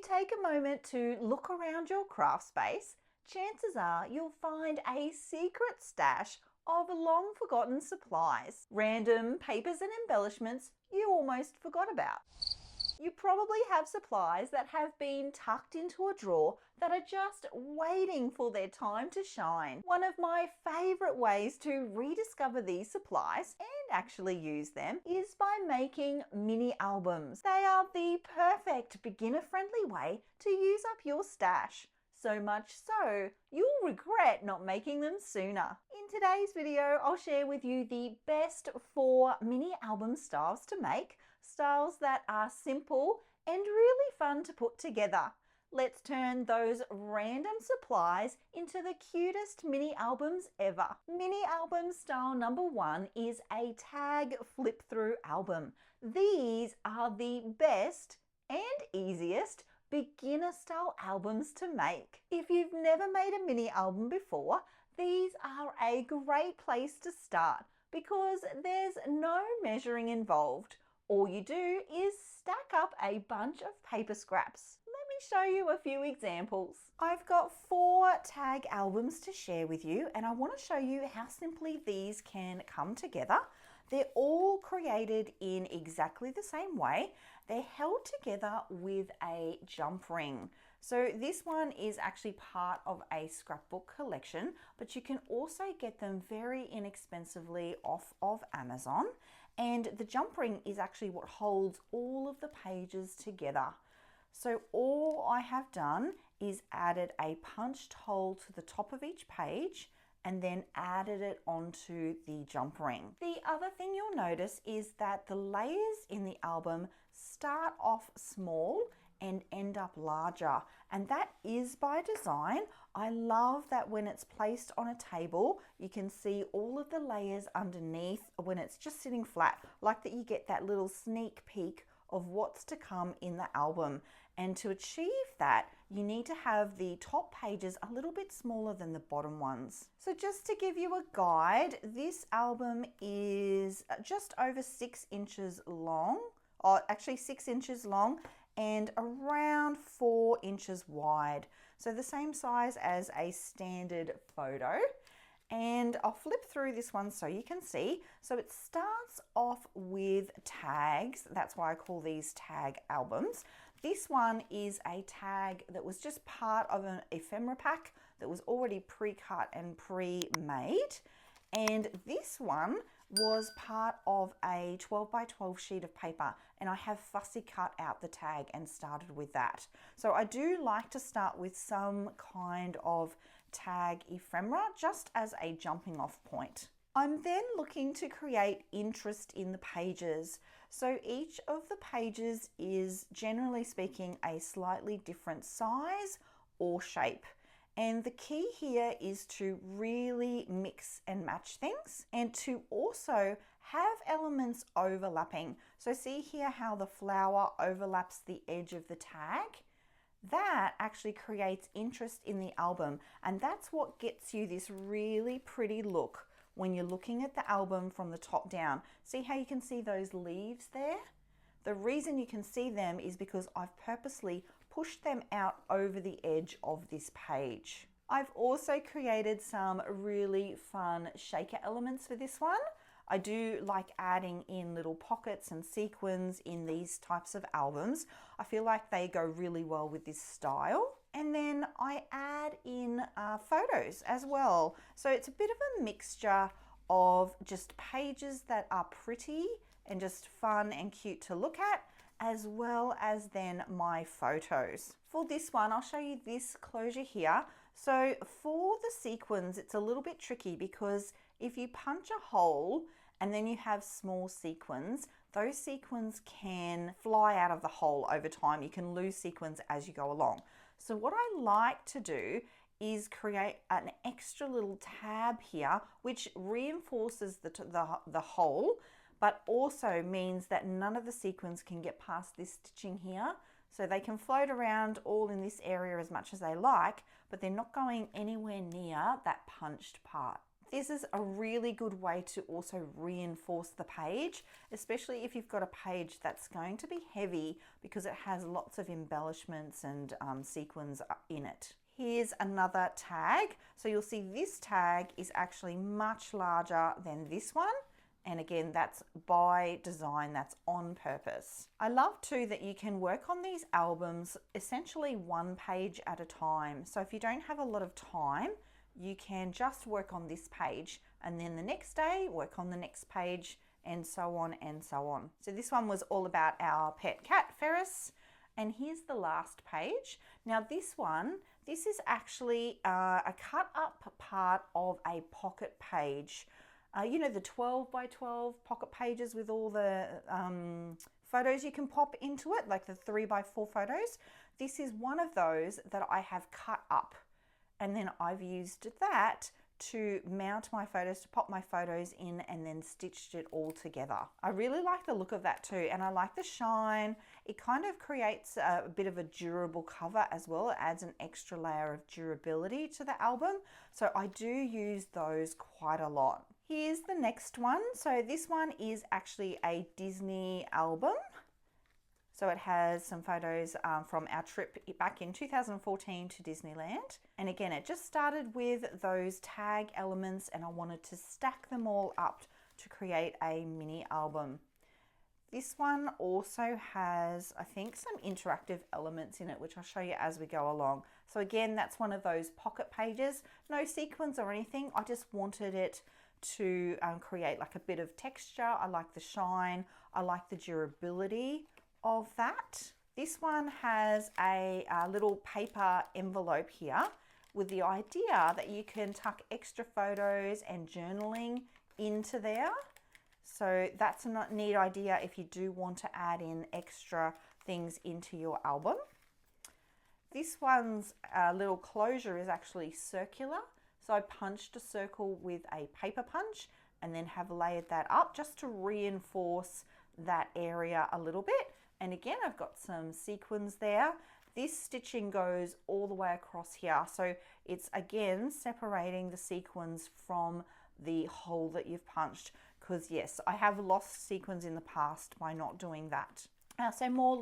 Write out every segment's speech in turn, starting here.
take a moment to look around your craft space, chances are you'll find a secret stash of long forgotten supplies, random papers and embellishments you almost forgot about. You probably have supplies that have been tucked into a drawer that are just waiting for their time to shine. One of my favorite ways to rediscover these supplies and actually use them is by making mini albums. They are the perfect beginner-friendly way to use up your stash. So much so, you'll regret not making them sooner. In today's video, I'll share with you the best 4 mini album styles to make, styles that are simple and really fun to put together. Let's turn those random supplies into the cutest mini albums ever. Mini album style number 1 is a tag flip through album. These are the best and easiest beginner style albums to make. If you've never made a mini album before, these are a great place to start because there's no measuring involved. All you do is stack up a bunch of paper scraps. Let me show you a few examples. I've got 4 tag albums to share with you, and I want to show you how simply these can come together. They're all created in exactly the same way. They're held together with a jump ring. So this one is actually part of a scrapbook collection, but you can also get them very inexpensively off of Amazon. And the jump ring is actually what holds all of the pages together. So all I have done is added a punched hole to the top of each page and then added it onto the jump ring. The other thing you'll notice is that the layers in the album start off small and end up larger, and that is by design. I love that when it's placed on a table, you can see all of the layers underneath when it's just sitting flat, like that you get that little sneak peek of what's to come in the album. And to achieve that, you need to have the top pages a little bit smaller than the bottom ones. So just to give you a guide, this album is just over 6 inches long, or actually 6 inches long and around 4 inches wide. So the same size as a standard photo. And I'll flip through this one so you can see. So it starts off with tags. That's why I call these tag albums. This one is a tag that was just part of an ephemera pack that was already pre-cut and pre-made. And this one was part of a 12 by 12 sheet of paper, and I have fussy cut out the tag and started with that. So I do like to start with some kind of tag ephemera just as a jumping off point. I'm then looking to create interest in the pages. So each of the pages is, generally speaking, a slightly different size or shape. And the key here is to really mix and match things and to also have elements overlapping. So see here how the flower overlaps the edge of the tag? That actually creates interest in the album, and that's what gets you this really pretty look when you're looking at the album from the top down. See how you can see those leaves there? The reason you can see them is because I've purposely pushed them out over the edge of this page. I've also created some really fun shaker elements for this one. I do like adding in little pockets and sequins in these types of albums. I feel like they go really well with this style. And then I add in photos as well. So it's a bit of a mixture of just pages that are pretty and just fun and cute to look at, as well as then my photos. For this one, I'll show you this closure here. So for the sequins, it's a little bit tricky because if you punch a hole and then you have small sequins, those sequins can fly out of the hole over time. You can lose sequins as you go along. So what I like to do is create an extra little tab here, which reinforces the hole, but also means that none of the sequins can get past this stitching here. So they can float around all in this area as much as they like, but they're not going anywhere near that punched part. This is a really good way to also reinforce the page, especially if you've got a page that's going to be heavy because it has lots of embellishments and sequins in it. Here's another tag. So you'll see this tag is actually much larger than this one. And again, that's by design, that's on purpose. I love too that you can work on these albums essentially one page at a time. So if you don't have a lot of time, you can just work on this page and then the next day work on the next page and so on and so on. So this one was all about our pet cat, Ferris. And here's the last page. Now this one, this is actually a cut up part of a pocket page. You know, the 12 by 12 pocket pages with all the photos you can pop into it, like the 3 by 4 photos. This is one of those that I have cut up. And then I've used that to mount my photos, to pop my photos in, and then stitched it all together. I really like the look of that too, and I like the shine. It kind of creates a bit of a durable cover as well. It adds an extra layer of durability to the album. So I do use those quite a lot. Here's the next one. So this one is actually a Disney album. So it has some photos from our trip back in 2014 to Disneyland. And again, it just started with those tag elements and I wanted to stack them all up to create a mini album. This one also has, I think, some interactive elements in it, which I'll show you as we go along. So again, that's one of those pocket pages, no sequins or anything. I just wanted it to create like a bit of texture. I like the shine. I like the durability of that. This one has a little paper envelope here with the idea that you can tuck extra photos and journaling into there. So that's a neat idea if you do want to add in extra things into your album. This one's little closure is actually circular. So I punched a circle with a paper punch and then have layered that up just to reinforce that area a little bit. And again, I've got some sequins there. This stitching goes all the way across here. So it's again separating the sequins from the hole that you've punched, because yes, I have lost sequins in the past by not doing that. So more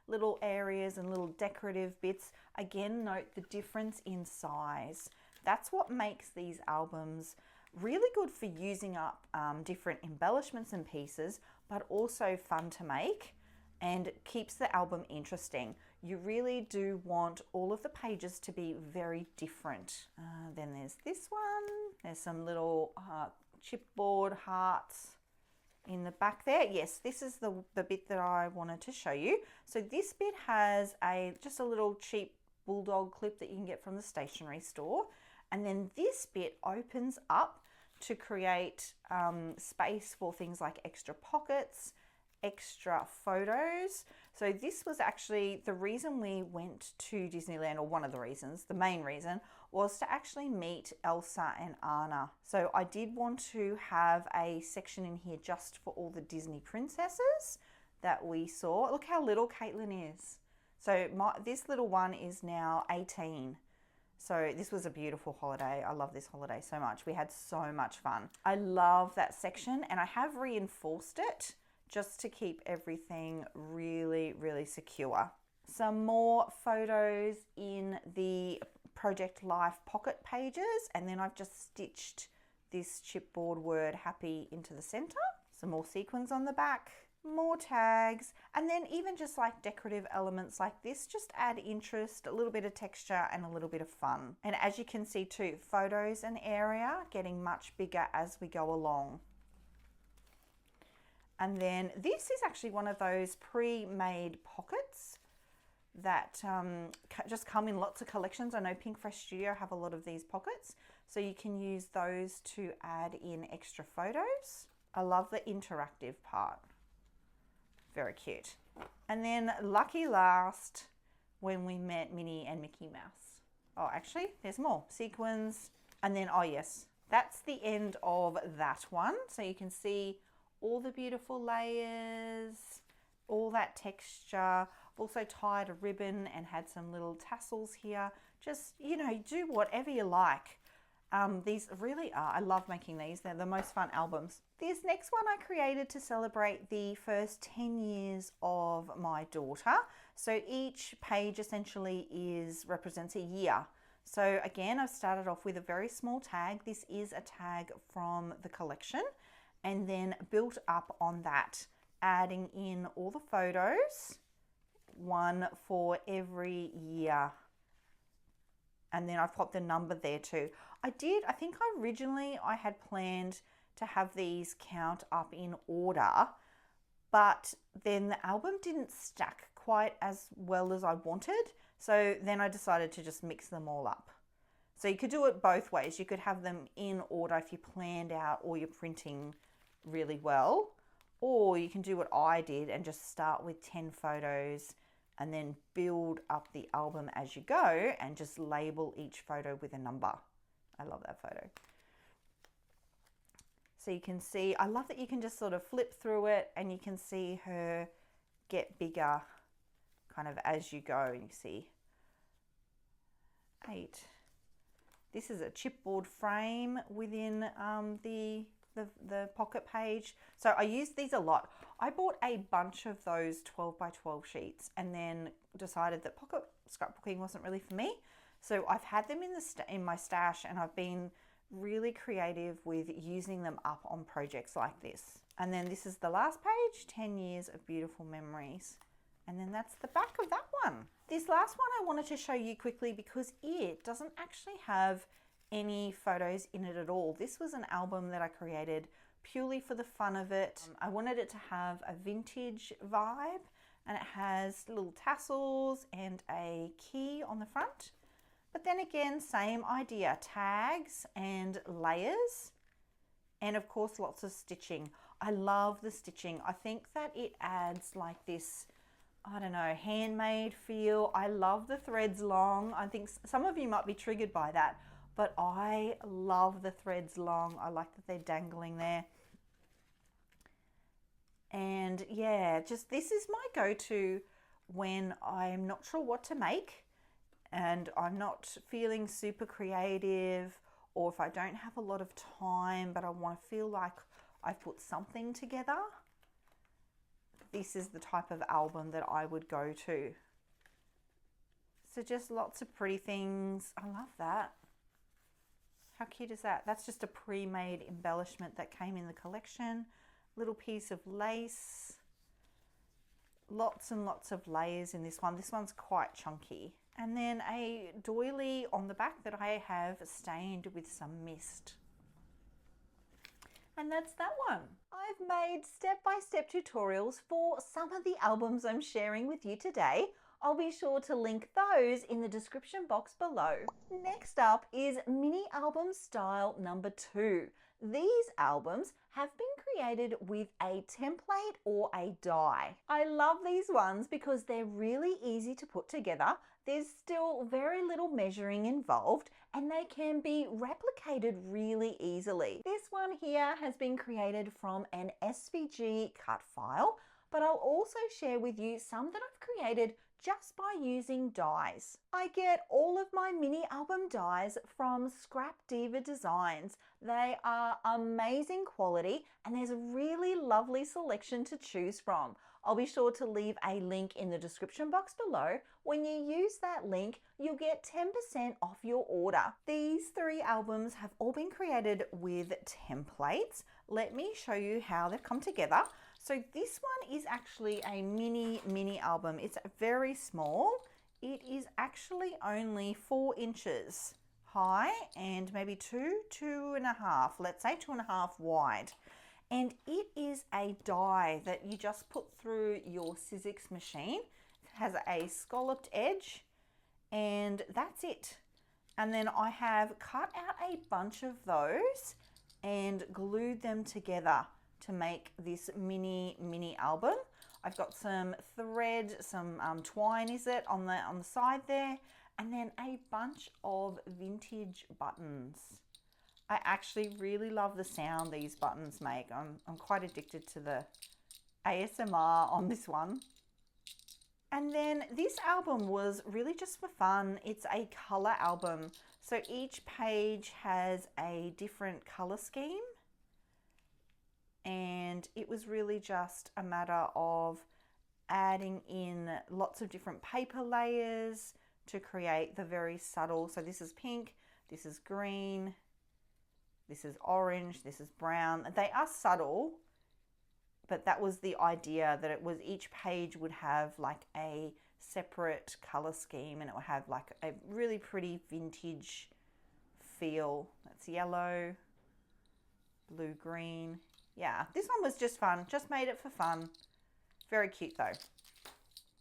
little areas and little decorative bits. Again, note the difference in size. That's what makes these albums really good for using up different embellishments and pieces, but also fun to make and keeps the album interesting. You really do want all of the pages to be very different. Then there's this one. There's some little chipboard hearts in the back there. Yes, this is the bit that I wanted to show you. So this bit has just a little cheap bulldog clip that you can get from the stationery store. And then this bit opens up to create space for things like extra pockets, extra photos. So this was actually the reason we went to Disneyland, or one of the reasons, the main reason, was to actually meet Elsa and Anna. So I did want to have a section in here just for all the Disney princesses that we saw. Look how little Caitlin is. So this little one is now 18. So this was a beautiful holiday. I love this holiday so much. We had so much fun. I love that section, and I have reinforced it just to keep everything really, really secure. Some more photos in the Project Life pocket pages, and then I've just stitched this chipboard word happy into the center. Some more sequins on the back, more tags, and then even just like decorative elements like this just add interest, a little bit of texture and a little bit of fun. And as you can see too, photos and area getting much bigger as we go along. And then this is actually one of those pre-made pockets that just come in lots of collections. I know Pink Fresh Studio have a lot of these pockets, so you can use those to add in extra photos. I love the interactive part. Very cute. And then lucky last, when we met Minnie and Mickey Mouse. Oh, actually, there's more. Sequins. And then, oh yes, that's the end of that one. So you can see all the beautiful layers, all that texture. Also tied a ribbon and had some little tassels here. Just, you know, do whatever you like. These really are, I love making these. They're the most fun albums. This next one I created to celebrate the first 10 years of my daughter. So each page essentially represents a year. So again, I've started off with a very small tag. This is a tag from the collection, and then built up on that, adding in all the photos, one for every year. And then I've got the number there too. I think originally I had planned to have these count up in order, but then the album didn't stack quite as well as I wanted. So then I decided to just mix them all up. So you could do it both ways. You could have them in order if you planned out all your printing really well, or you can do what I did and just start with 10 photos and then build up the album as you go and just label each photo with a number. I love that photo. So you can see, I love that you can just sort of flip through it and you can see her get bigger kind of as you go. You see 8. This is a chipboard frame within the pocket page. So I use these a lot. I bought a bunch of those 12 by 12 sheets and then decided that pocket scrapbooking wasn't really for me. So I've had them in my stash, and I've been really creative with using them up on projects like this. And then this is the last page, 10 years of beautiful memories. And then that's the back of that one. This last one I wanted to show you quickly because it doesn't actually have any photos in it at all. This was an album that I created purely for the fun of it. I wanted it to have a vintage vibe, and it has little tassels and a key on the front. But then again, same idea, tags and layers, and of course lots of stitching. I love the stitching. I think that it adds like this, I don't know, handmade feel. I love the threads long. I think some of you might be triggered by that, but I love the threads long. I like that they're dangling there. And yeah, just this is my go-to when I'm not sure what to make and I'm not feeling super creative, or if I don't have a lot of time but I want to feel like I've put something together. This is the type of album that I would go to. So just lots of pretty things. I love that. How cute is that? That's just a pre-made embellishment that came in the collection. Little piece of lace. Lots and lots of layers in this one. This one's quite chunky. And then a doily on the back that I have stained with some mist. And that's that one. I've made step-by-step tutorials for some of the albums I'm sharing with you today. I'll be sure to link those in the description box below. Next up is mini album style number 2. These albums have been created with a template or a die. I love these ones because they're really easy to put together. There's still very little measuring involved, and they can be replicated really easily. This one here has been created from an SVG cut file, but I'll also share with you some that I've created just by using dies. I get all of my mini album dies from Scrap Diva Designs. They are amazing quality, and there's a really lovely selection to choose from. I'll be sure to leave a link in the description box below. When you use that link, you'll get 10% off your order. These 3 albums have all been created with templates. Let me show you how they've come together. So this one is actually a mini album. It's very small. It is actually only 4 inches high and maybe 2.5, let's say 2.5 wide. And it is a die that you just put through your Sizzix machine. It has a scalloped edge, and that's it. And then I have cut out a bunch of those and glued them together to make this mini album. I've got some thread, some twine is it, on the side there, and then a bunch of vintage buttons. I actually really love the sound these buttons make. I'm quite addicted to the ASMR on this one. And then this album was really just for fun. It's a color album. So each page has a different color scheme. And it was really just a matter of adding in lots of different paper layers to create the very subtle. So this is pink, this is green, this is orange, this is brown. They are subtle, but that was the idea, that it was each page would have like a separate color scheme and it would have like a really pretty vintage feel. That's yellow, blue, green. Yeah, this one was just fun, just made it for fun. Very cute though.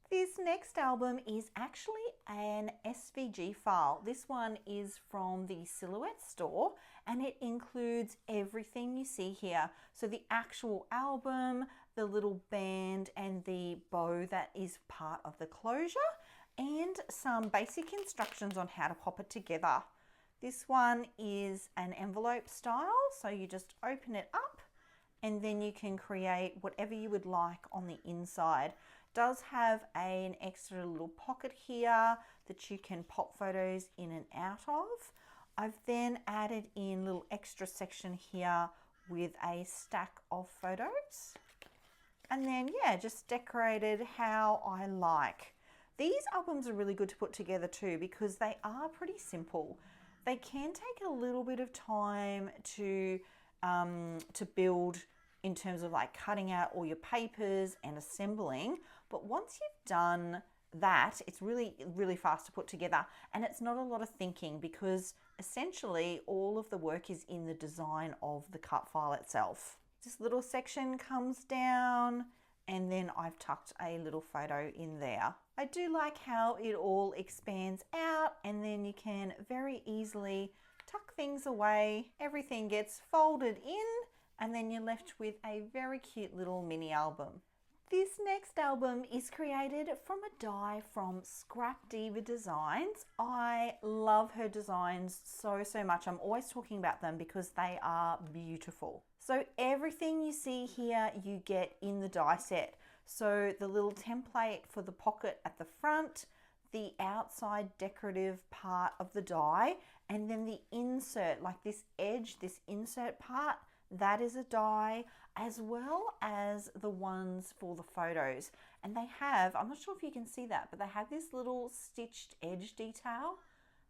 This next album is actually an SVG file. This one is from the Silhouette store and it includes everything you see here. So the actual album, the little band and the bow that is part of the closure, and some basic instructions on how to pop it together. This one is an envelope style, so you just open it up and then you can create whatever you would like on the inside. Does have an extra little pocket here that you can pop photos in and out of. I've then added in a little extra section here with a stack of photos. And then, yeah, just decorated how I like. These albums are really good to put together too because they are pretty simple. They can take a little bit of time to build in terms of like cutting out all your papers and assembling. But once you've done that, it's really, really fast to put together. And it's not a lot of thinking because essentially all of the work is in the design of the cut file itself. This little section comes down and then I've tucked a little photo in there. I do like how it all expands out and then you can very easily tuck things away. Everything gets folded in and then you're left with a very cute little mini album. This next album is created from a die from Scrap Diva Designs. I love her designs so much. I'm always talking about them because they are beautiful. So everything you see here you get in the die set. So the little template for the pocket at the front, the outside decorative part of the die, and then the insert, like this edge, this insert part, that is a die, as well as the ones for the photos. And they have, I'm not sure if you can see that, but they have this little stitched edge detail.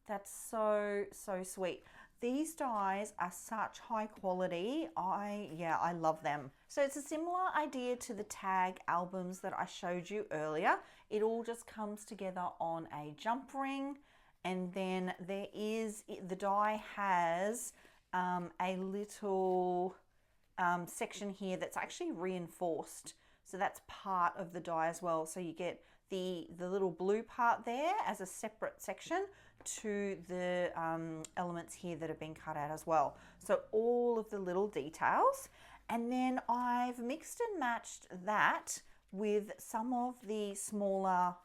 That's so sweet. These dies are such high quality. I love them. So it's a similar idea to the tag albums that I showed you earlier. It all just comes together on a jump ring, and then there is, the die has a little section here that's actually reinforced. So that's part of the die as well. So you get the little blue part there as a separate section to the elements here that have been cut out as well. So all of the little details. And then I've mixed and matched that with some of the smaller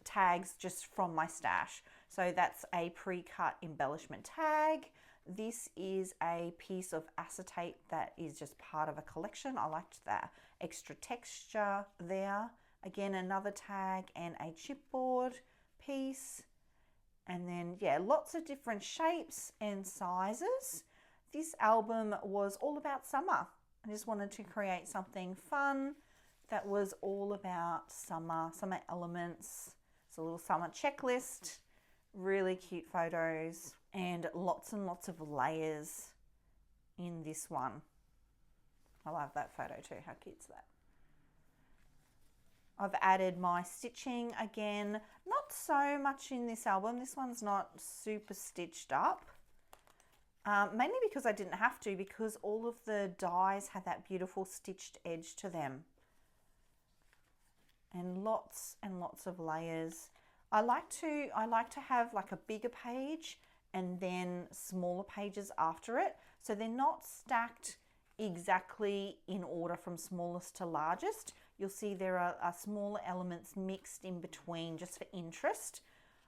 tags just from my stash. So that's a pre-cut embellishment tag. This is a piece of acetate that is just part of a collection. I liked that extra texture there. Again, another tag and a chipboard piece. And then, yeah, lots of different shapes and sizes. This album was all about summer. I just wanted to create something fun that was all about summer elements. It's a little summer checklist, really cute photos, and lots of layers in this one. I love that photo too. How cute's that? I've added my stitching again, not so much in this album. This one's not super stitched up, mainly because I didn't have to, because all of the dies had that beautiful stitched edge to them. And lots of layers. I like to have like a bigger page and then smaller pages after it, so they're not stacked exactly in order from smallest to largest. You'll see there are smaller elements mixed in between just for interest.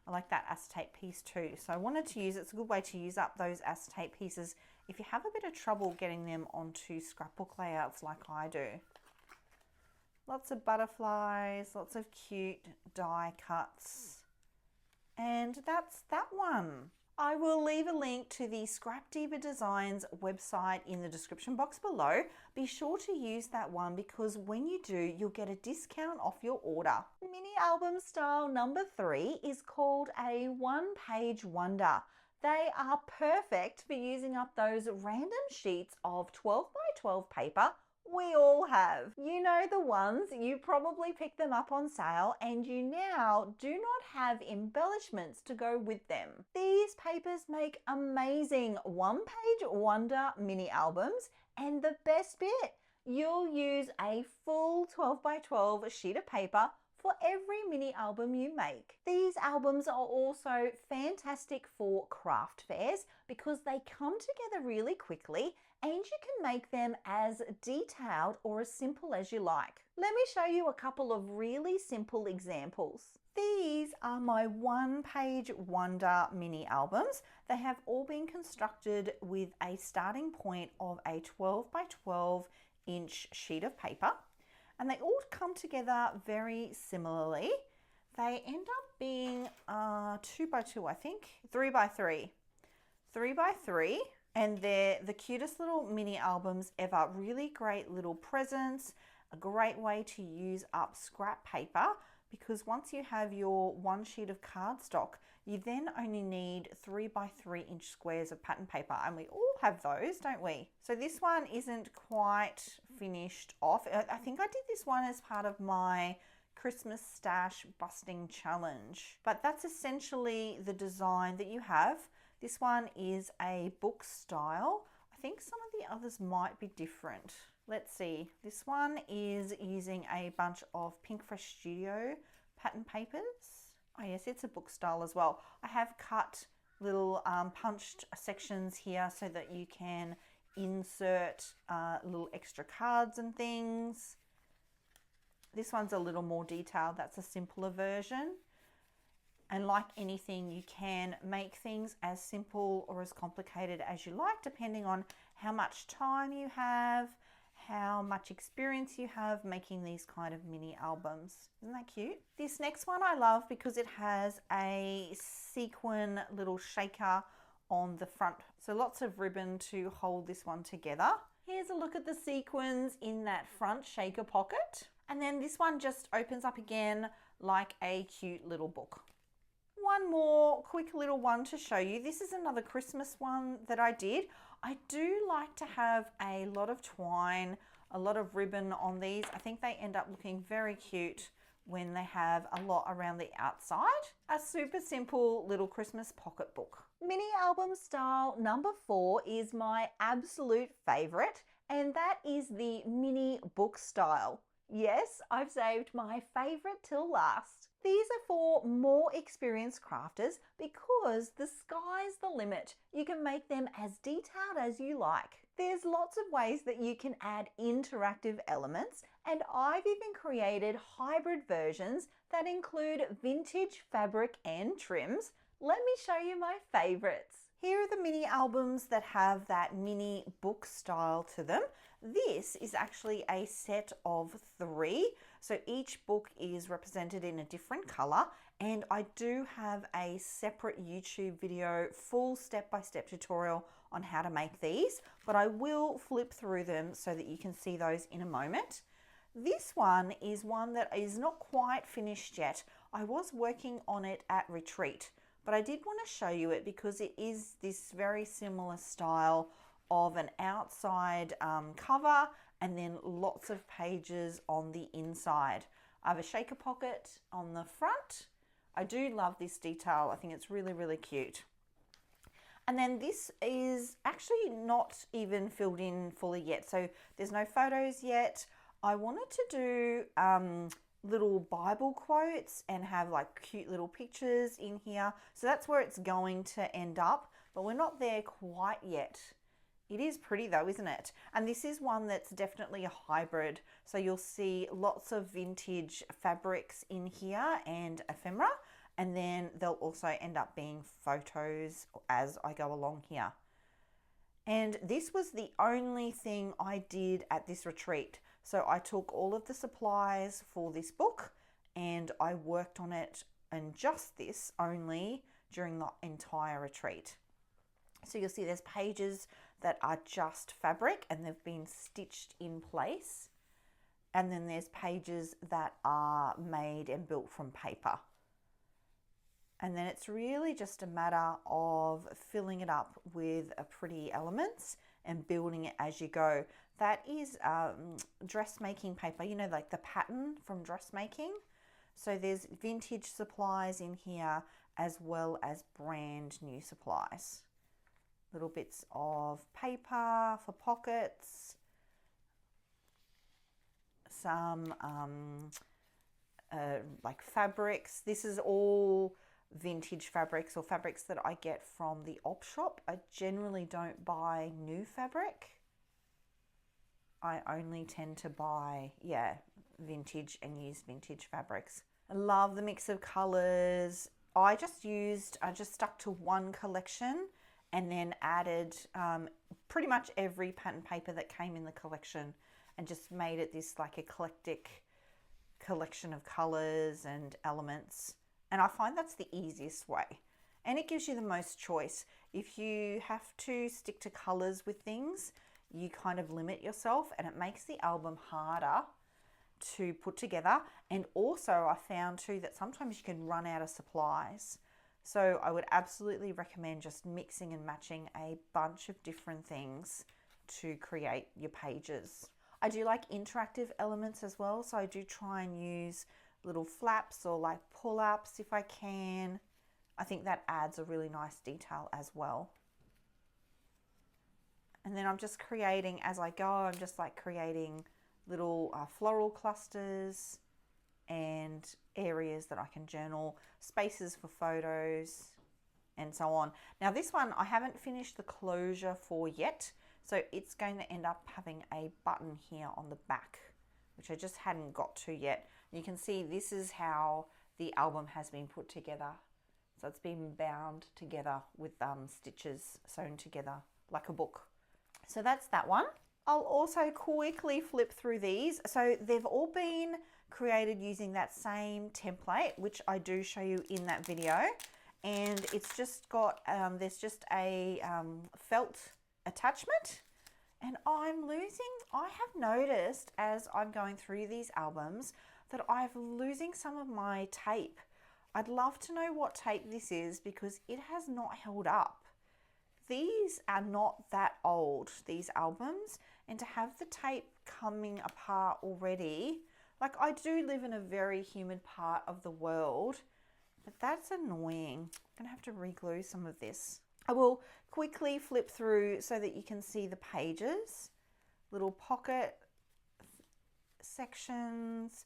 I like that acetate piece too. So I wanted to use, it's a good way to use up those acetate pieces if you have a bit of trouble getting them onto scrapbook layouts like I do. Lots of butterflies, lots of cute die cuts. And that's that one. I will leave a link to the Scrap Diva Designs website in the description box below. Be sure to use that one because when you do, you'll get a discount off your order. Mini album style number 3 is called a one-page wonder. They are perfect for using up those random sheets of 12 by 12 paper we all have. You know the ones, you probably picked them up on sale and you now do not have embellishments to go with them. These papers make amazing one-page wonder mini albums, and the best bit, you'll use a full 12 by 12 sheet of paper for every mini album you make. These albums are also fantastic for craft fairs because they come together really quickly and you can make them as detailed or as simple as you like. Let me show you a couple of really simple examples. These are my one-page wonder mini albums. They have all been constructed with a starting point of a 12 by 12 inch sheet of paper. And they all come together very similarly. They end up being 2 by 2, I think, 3 by 3. 3 by 3, and they're the cutest little mini albums ever. Really great little presents, a great way to use up scrap paper because once you have your one sheet of cardstock, you then only need 3 by 3 inch squares of pattern paper, and we all have those, don't we? So this one isn't quite finished off. I think I did this one as part of my Christmas stash busting challenge, but that's essentially the design that you have. This one is a book style. I think some of the others might be different. Let's see. This one is using a bunch of Pink Fresh Studio pattern papers. Oh yes, it's a book style as well. I have cut little punched sections here so that you can insert little extra cards and things. This one's a little more detailed. That's a simpler version. And like anything, you can make things as simple or as complicated as you like, depending on how much time you have, how much experience you have making these kind of mini albums. Isn't that cute? This next one I love because it has a sequin little shaker on the front. So lots of ribbon to hold this one together. Here's a look at the sequins in that front shaker pocket. And then this one just opens up again like a cute little book. One more quick little one to show you. This is another Christmas one that I did. I do like to have a lot of twine, a lot of ribbon on these. I think they end up looking very cute when they have a lot around the outside. A super simple little Christmas pocket book. Mini album style number 4 is my absolute favorite, and that is the mini book style. Yes, I've saved my favorite till last. These are for more experienced crafters because the sky's the limit. You can make them as detailed as you like. There's lots of ways that you can add interactive elements, and I've even created hybrid versions that include vintage fabric and trims. Let me show you my favorites. Here are the mini albums that have that mini book style to them. This is actually a set of 3. So each book is represented in a different color, and I do have a separate YouTube video, full step-by-step tutorial on how to make these, but I will flip through them so that you can see those in a moment. This one is one that is not quite finished yet. I was working on it at retreat, but I did want to show you it because it is this very similar style of an outside cover and then lots of pages on the inside. I have a shaker pocket on the front. I do love this detail. I think it's really, really cute. And then this is actually not even filled in fully yet. So there's no photos yet. I wanted to do little Bible quotes and have like cute little pictures in here. So that's where it's going to end up, but we're not there quite yet. It is pretty though, isn't it? And this is one that's definitely a hybrid. So you'll see lots of vintage fabrics in here and ephemera, and then they'll also end up being photos as I go along here. And this was the only thing I did at this retreat. So I took all of the supplies for this book and I worked on it and just this only during the entire retreat. So you'll see there's pages that are just fabric and they've been stitched in place. And then there's pages that are made and built from paper. And then it's really just a matter of filling it up with pretty elements and building it as you go. That is dressmaking paper, you know, like the pattern from dressmaking. So there's vintage supplies in here as well as brand new supplies. Little bits of paper for pockets, some like fabrics. This is all vintage fabrics or fabrics that I get from the op shop. I generally don't buy new fabric. I only tend to buy, vintage and use vintage fabrics. I love the mix of colors. I just stuck to one collection and then added pretty much every pattern paper that came in the collection and just made it this like eclectic collection of colors and elements. And I find that's the easiest way. And it gives you the most choice. If you have to stick to colors with things, you kind of limit yourself and it makes the album harder to put together. And also I found too that sometimes you can run out of supplies. So I would absolutely recommend just mixing and matching a bunch of different things to create your pages. I do like interactive elements as well. So I do try and use little flaps or like pull-ups if I can. I think that adds a really nice detail as well. And then I'm just creating, as I go, I'm just like creating little floral clusters and areas that I can journal, spaces for photos and so on. Now this one, I haven't finished the closure for yet. So it's going to end up having a button here on the back, which I just hadn't got to yet. You can see this is how the album has been put together. So it's been bound together with stitches sewn together like a book. So that's that one. I'll also quickly flip through these. So they've all been created using that same template, which I do show you in that video. And it's just got, there's just a felt attachment. And I have noticed as I'm going through these albums that I'm losing some of my tape. I'd love to know what tape this is because it has not held up. These are not that old, these albums, and to have the tape coming apart already, like I do live in a very humid part of the world, but that's annoying. I'm gonna have to re-glue some of this. I will quickly flip through so that you can see the pages, little pocket sections,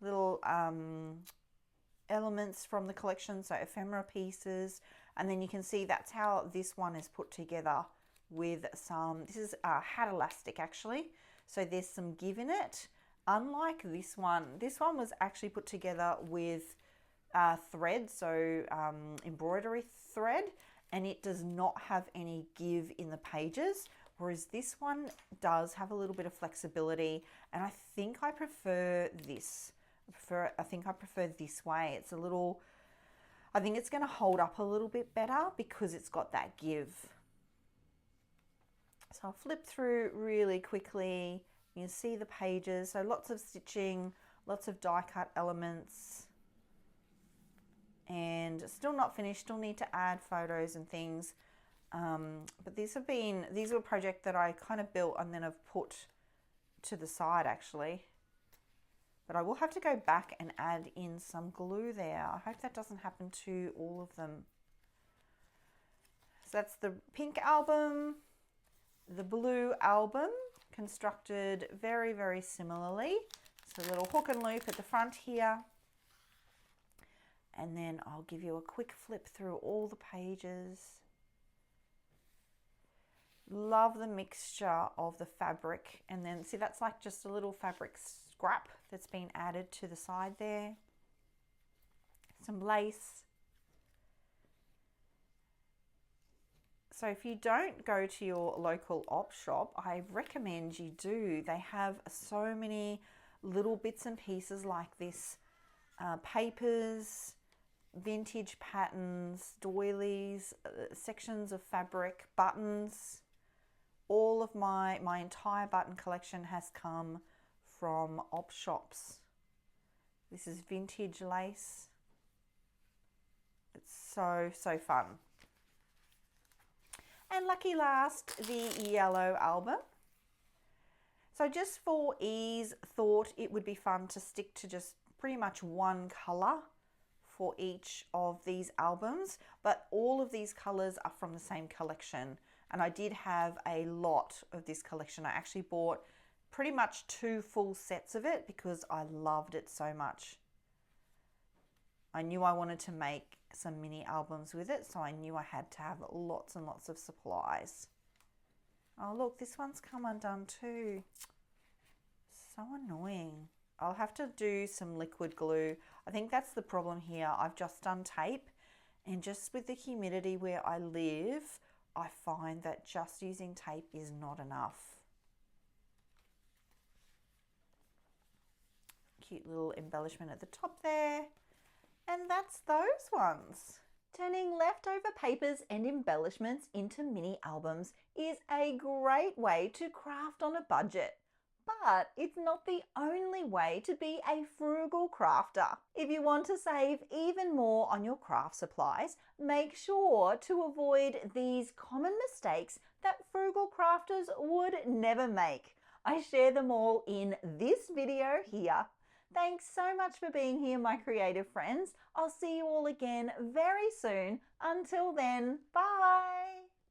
little elements from the collection, so ephemera pieces, and then you can see that's how this one is put together with some, this is hat elastic actually, so there's some give in it. Unlike this one was actually put together with thread, so embroidery thread, and it does not have any give in the pages, whereas this one does have a little bit of flexibility, and I think I prefer this. I think I prefer this way. It's a little, I think it's going to hold up a little bit better because it's got that give. So I'll flip through really quickly. You can see the pages, so lots of stitching, lots of die cut elements, and still not finished, still need to add photos and things. But these were a project that I kind of built and then I've put to the side actually. But I will have to go back and add in some glue there. I hope that doesn't happen to all of them. So that's the pink album, the blue album, constructed very, very similarly. So a little hook and loop at the front here. And then I'll give you a quick flip through all the pages. Love the mixture of the fabric. And then see, that's like just a little fabric scrap that's been added to the side there. Some lace. So if you don't go to your local op shop, I recommend you do. They have so many little bits and pieces like this. Papers, vintage patterns, doilies, sections of fabric, buttons. All of my entire button collection has come from op shops. This is vintage lace. It's so fun. And lucky last, the yellow album. So just for ease, thought it would be fun to stick to just pretty much one color for each of these albums, but all of these colors are from the same collection. And I did have a lot of this collection. I actually bought pretty much 2 full sets of it because I loved it so much. I knew I wanted to make some mini albums with it, so I knew I had to have lots and lots of supplies. Oh look, this one's come undone too. So annoying. I'll have to do some liquid glue. I think that's the problem here. I've just done tape, and just with the humidity where I live, I find that just using tape is not enough. Cute little embellishment at the top there. And that's those ones. Turning leftover papers and embellishments into mini albums is a great way to craft on a budget. But it's not the only way to be a frugal crafter. If you want to save even more on your craft supplies, make sure to avoid these common mistakes that frugal crafters would never make. I share them all in this video here. Thanks so much for being here, my creative friends. I'll see you all again very soon. Until then, bye!